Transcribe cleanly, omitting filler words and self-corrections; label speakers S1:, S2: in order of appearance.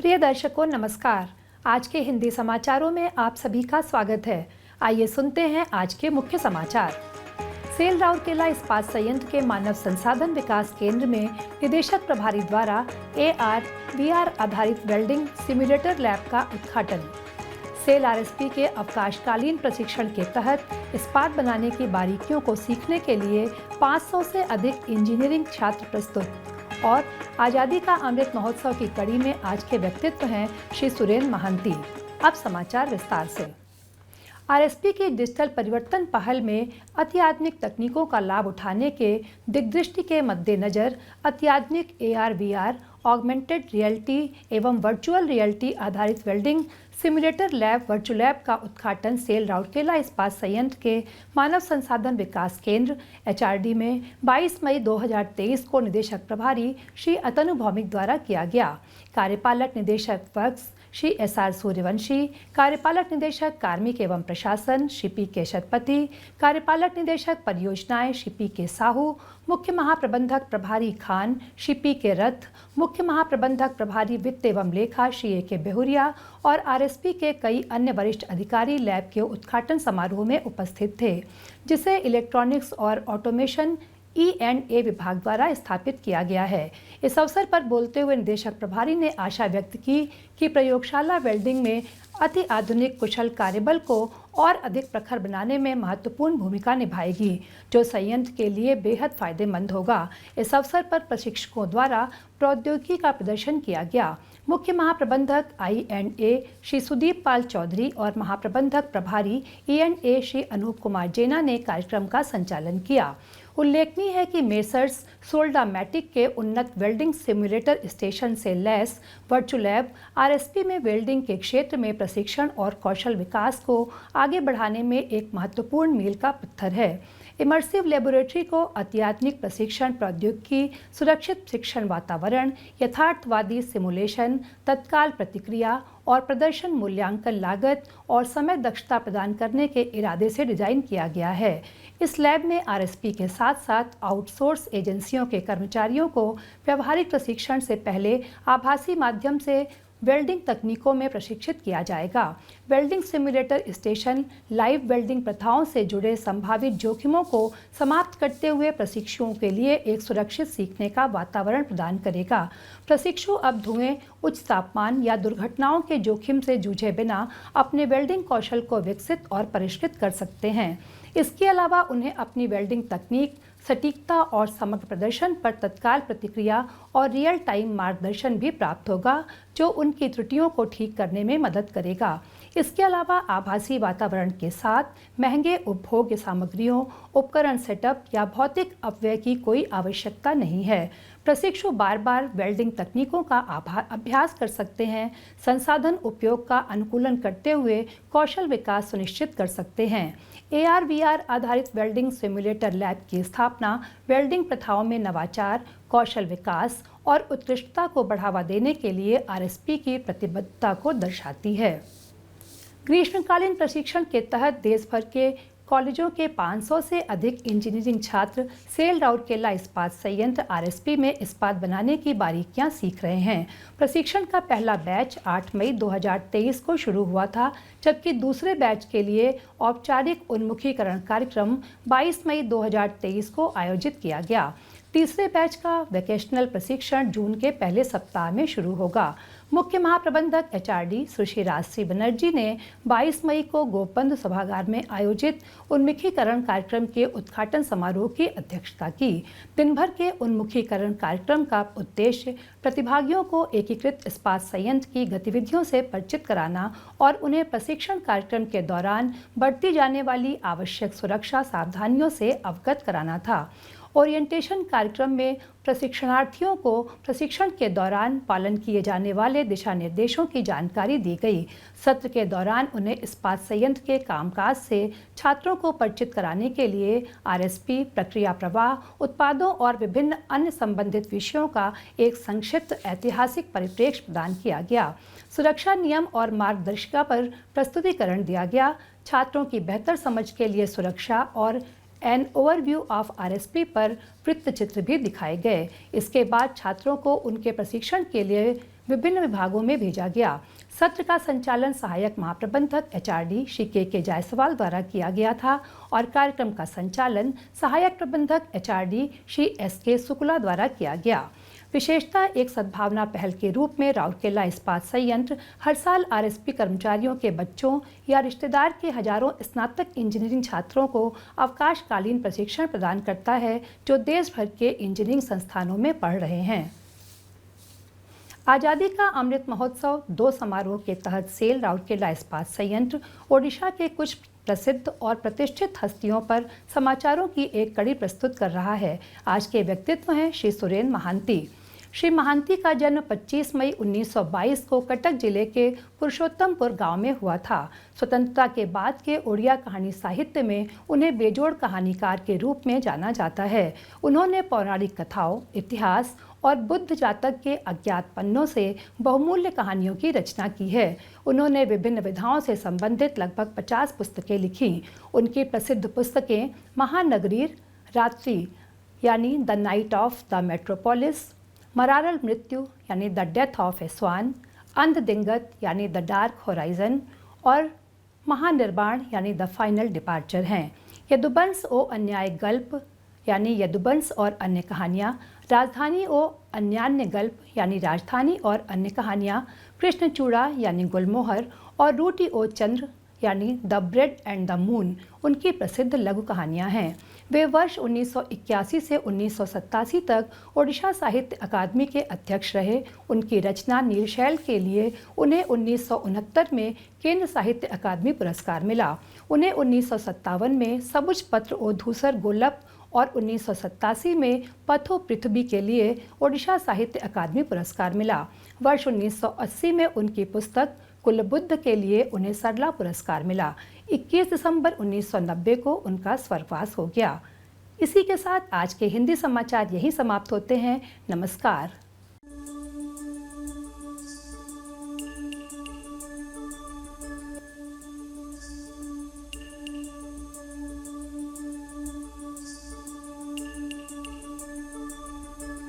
S1: प्रिय दर्शकों नमस्कार। आज के हिंदी समाचारों में आप सभी का स्वागत है। आइए सुनते हैं आज के मुख्य समाचार। सेल राउरकेला इस्पात संयंत्र के मानव संसाधन विकास केंद्र में निदेशक प्रभारी द्वारा AR/VR आधारित वेल्डिंग सिम्युलेटर लैब का उद्घाटन। सेल RSP के अवकाशकालीन प्रशिक्षण के तहत इस्पात बनाने की बारीकियों को सीखने के लिए 500 से अधिक इंजीनियरिंग छात्र प्रस्तुत। और आज़ादी का अमृत महोत्सव की कड़ी में आज के व्यक्तित्व हैं श्री सुरेंद्र महांती। अब समाचार विस्तार से। RSP की डिजिटल परिवर्तन पहल में अत्याधुनिक तकनीकों का लाभ उठाने के दिग्दृष्टि के मद्देनजर अत्याधुनिक AR/VR, ऑगमेंटेड रियलिटी एवं वर्चुअल रियलिटी आधारित वेल्डिंग सिम्युलेटर लैब वर्चुलैब का उद्घाटन सेल राउरकेला इस्पात संयंत्र के मानव संसाधन विकास केंद्र HRD में 22 मई 2023 को निदेशक प्रभारी श्री अतनु भौमिक द्वारा किया गया। कार्यपालक निदेशक वर्क्स श्री SR सूर्यवंशी, कार्यपालक निदेशक कार्मिक एवं प्रशासन श्री PK शतपथी, कार्यपालक निदेशक परियोजनाएं श्री PK साहू, मुख्य महाप्रबंधक प्रभारी खान श्री PK रथ, मुख्य महाप्रबंधक प्रभारी वित्त एवं लेखा श्री AK बेहुरिया और RSP के कई अन्य वरिष्ठ अधिकारी लैब के उद्घाटन समारोह में उपस्थित थे, जिसे इलेक्ट्रॉनिक्स और ऑटोमेशन E&A विभाग द्वारा स्थापित किया गया है। इस अवसर पर बोलते हुए निदेशक प्रभारी ने आशा व्यक्त की कि प्रयोगशाला वेल्डिंग में अति आधुनिक कुशल कार्यबल को और अधिक प्रखर बनाने में महत्वपूर्ण भूमिका निभाएगी, जो संयंत्र के लिए बेहद फायदेमंद होगा। इस अवसर पर प्रशिक्षकों द्वारा प्रौद्योगिकी का प्रदर्शन किया गया। मुख्य महाप्रबंधक I&A श्री सुदीप पाल चौधरी और महाप्रबंधक प्रभारी E&A श्री अनूप कुमार जेना ने कार्यक्रम का संचालन किया। उल्लेखनीय है कि मेसर्स सोल्डामैटिक के उन्नत वेल्डिंग सिम्युलेटर स्टेशन से लैस वर्चुलैब RSP में वेल्डिंग के क्षेत्र में प्रशिक्षण और कौशल विकास को आगे बढ़ाने में एक महत्वपूर्ण मील का पत्थर है। इमर्सिव लेबोरेटरी को अत्याधुनिक प्रशिक्षण प्रौद्योगिकी, सुरक्षित शिक्षण वातावरण, यथार्थवादी सिमुलेशन, तत्काल प्रतिक्रिया और प्रदर्शन मूल्यांकन लागत और समय दक्षता प्रदान करने के इरादे से डिजाइन किया गया है। इस लैब में RSP के साथ साथ आउटसोर्स एजेंसियों के कर्मचारियों को व्यवहारिक प्रशिक्षण से पहले आभासी माध्यम से वेल्डिंग तकनीकों में प्रशिक्षित किया जाएगा। Welding simulator station live welding प्रथाओं से जुड़े संभावित जोखिमों को समाप्त करते हुए प्रशिक्षुओं के लिए एक सुरक्षित सीखने का वातावरण प्रदान करेगा। प्रशिक्षु अब धुएं, उच्च तापमान या दुर्घटनाओं के जोखिम से जूझे बिना अपने वेल्डिंग कौशल को विकसित और परिष्कृत कर सकते हैं। इसके अलावा उन्हें अपनी वेल्डिंग तकनीक, सटीकता और समग्र प्रदर्शन पर तत्काल प्रतिक्रिया और रियल टाइम मार्गदर्शन भी प्राप्त होगा, जो उनकी त्रुटियों को ठीक करने में मदद करेगा। इसके अलावा आभासी वातावरण के साथ महंगे उपभोग्य सामग्रियों, उपकरण सेटअप या भौतिक अपव्यय की कोई आवश्यकता नहीं है। प्रशिक्षु बार बार वेल्डिंग तकनीकों का अभ्यास कर सकते हैं, संसाधन उपयोग का अनुकूलन करते हुए कौशल विकास सुनिश्चित कर सकते हैं। AR/VR आधारित वेल्डिंग सिम्युलेटर लैब की स्थापना वेल्डिंग प्रथाओं में नवाचार, कौशल विकास और उत्कृष्टता को बढ़ावा देने के लिए RSP की प्रतिबद्धता को दर्शाती है। ग्रीष्मकालीन प्रशिक्षण के तहत देश भर के कॉलेजों के 500 से अधिक इंजीनियरिंग छात्र सेल राउरकेला इस्पात संयंत्र RSP में इस्पात बनाने की बारीकियां सीख रहे हैं। प्रशिक्षण का पहला बैच 8 मई 2023 को शुरू हुआ था, जबकि दूसरे बैच के लिए औपचारिक उन्मुखीकरण कार्यक्रम 22 मई 2023 को आयोजित किया गया। तीसरे बैच का वैकेशनल प्रशिक्षण जून के पहले सप्ताह में शुरू होगा। मुख्य महाप्रबंधक HRD सुश्री राजश्री बनर्जी ने 22 मई को गोपबंधु सभागार में आयोजित उन्मुखीकरण कार्यक्रम के उद्घाटन समारोह की अध्यक्षता की। दिन भर के उन्मुखीकरण कार्यक्रम का उद्देश्य प्रतिभागियों को एकीकृत इस्पात संयंत्र की गतिविधियों से परिचित कराना और उन्हें प्रशिक्षण कार्यक्रम के दौरान बरती जाने वाली आवश्यक सुरक्षा सावधानियों से अवगत कराना था। ओरिएंटेशन कार्यक्रम में प्रशिक्षणार्थियों को प्रशिक्षण के दौरान पालन किए जाने वाले दिशा निर्देशों की जानकारी दी गई। सत्र के दौरान उन्हें इस्पात संयंत्र के कामकाज से छात्रों को परिचित कराने के लिए RSP, प्रक्रिया प्रवाह, उत्पादों और विभिन्न अन्य संबंधित विषयों का एक संक्षिप्त ऐतिहासिक परिप्रेक्ष्य प्रदान किया गया। सुरक्षा नियम और मार्गदर्शिका पर प्रस्तुतिकरण दिया गया। छात्रों की बेहतर समझ के लिए सुरक्षा और एन ओवरव्यू ऑफ RSP पर वृत्त चित्र भी दिखाए गए। इसके बाद छात्रों को उनके प्रशिक्षण के लिए विभिन्न विभागों में भेजा गया। सत्र का संचालन सहायक महाप्रबंधक एचआरडी श्री के जायसवाल द्वारा किया गया था और कार्यक्रम का संचालन सहायक प्रबंधक एचआरडी श्री एसके शुक्ला द्वारा किया गया। विशेषता एक सद्भावना पहल के रूप में राउरकेला इस्पात संयंत्र हर साल आरएसपी कर्मचारियों के बच्चों या रिश्तेदार के हजारों स्नातक इंजीनियरिंग छात्रों को अवकाशकालीन प्रशिक्षण प्रदान करता है जो देश भर के इंजीनियरिंग संस्थानों में पढ़ रहे हैं। आज़ादी का अमृत महोत्सव 2 समारोह के तहत सेल राउरकेला इस्पात संयंत्र ओडिशा के कुछ प्रसिद्ध और प्रतिष्ठित हस्तियों पर समाचारों की एक कड़ी प्रस्तुत कर रहा है। आज के व्यक्तित्व हैं श्री सुरेंद्र महांती। श्री महांती का जन्म 25 मई 1922 को कटक जिले के पुरुषोत्तमपुर गांव में हुआ था। स्वतंत्रता के बाद के ओडिया कहानी साहित्य में उन्हें बेजोड़ कहानीकार के रूप में जाना जाता है। उन्होंने पौराणिक कथाओं, इतिहास और बुद्ध जातक के अज्ञात पन्नों से बहुमूल्य कहानियों की रचना की है। उन्होंने विभिन्न विधाओं से संबंधित लगभग 50 पुस्तकें लिखी। उनकी प्रसिद्ध पुस्तकें महानगरीर, रात्रि यानी the night of the metropolis, मरारल मृत्यु यानी the death of a swan, अंधदिंगत यानी द डार्क होराइजन और महानिर्वाण यानी द फाइनल डिपार्चर हैं। यदुवंश ओ अन्याय गल्प यानी यदुवंश और अन्य कहानियाँ, राजधानी ओ अन्यान्य गल्प यानी राजधानी और अन्य कहानियाँ, कृष्णचूड़ा यानी गुलमोहर और रूटी ओ चंद्र यानी the bread and the moon उनकी प्रसिद्ध लघु कहानियाँ हैं। वे वर्ष 1981 से 1987 तक ओडिशा साहित्य अकादमी के अध्यक्ष रहे। उनकी रचना नीलशैल के लिए उन्हें 1969 में केंद्र साहित्य अकादमी पुरस्कार मिला। उन्हें 1957 में सबुज पत्र ओ धूसर गोलप और 1987 में पथो पृथ्वी के लिए ओडिशा साहित्य अकादमी पुरस्कार मिला। वर्ष 1980 में उनकी पुस्तक कुलबुद्ध के लिए उन्हें सरला पुरस्कार मिला। 21 दिसंबर 1990 को उनका स्वर्गवास हो गया। इसी के साथ आज के हिंदी समाचार यहीं समाप्त होते हैं। नमस्कार।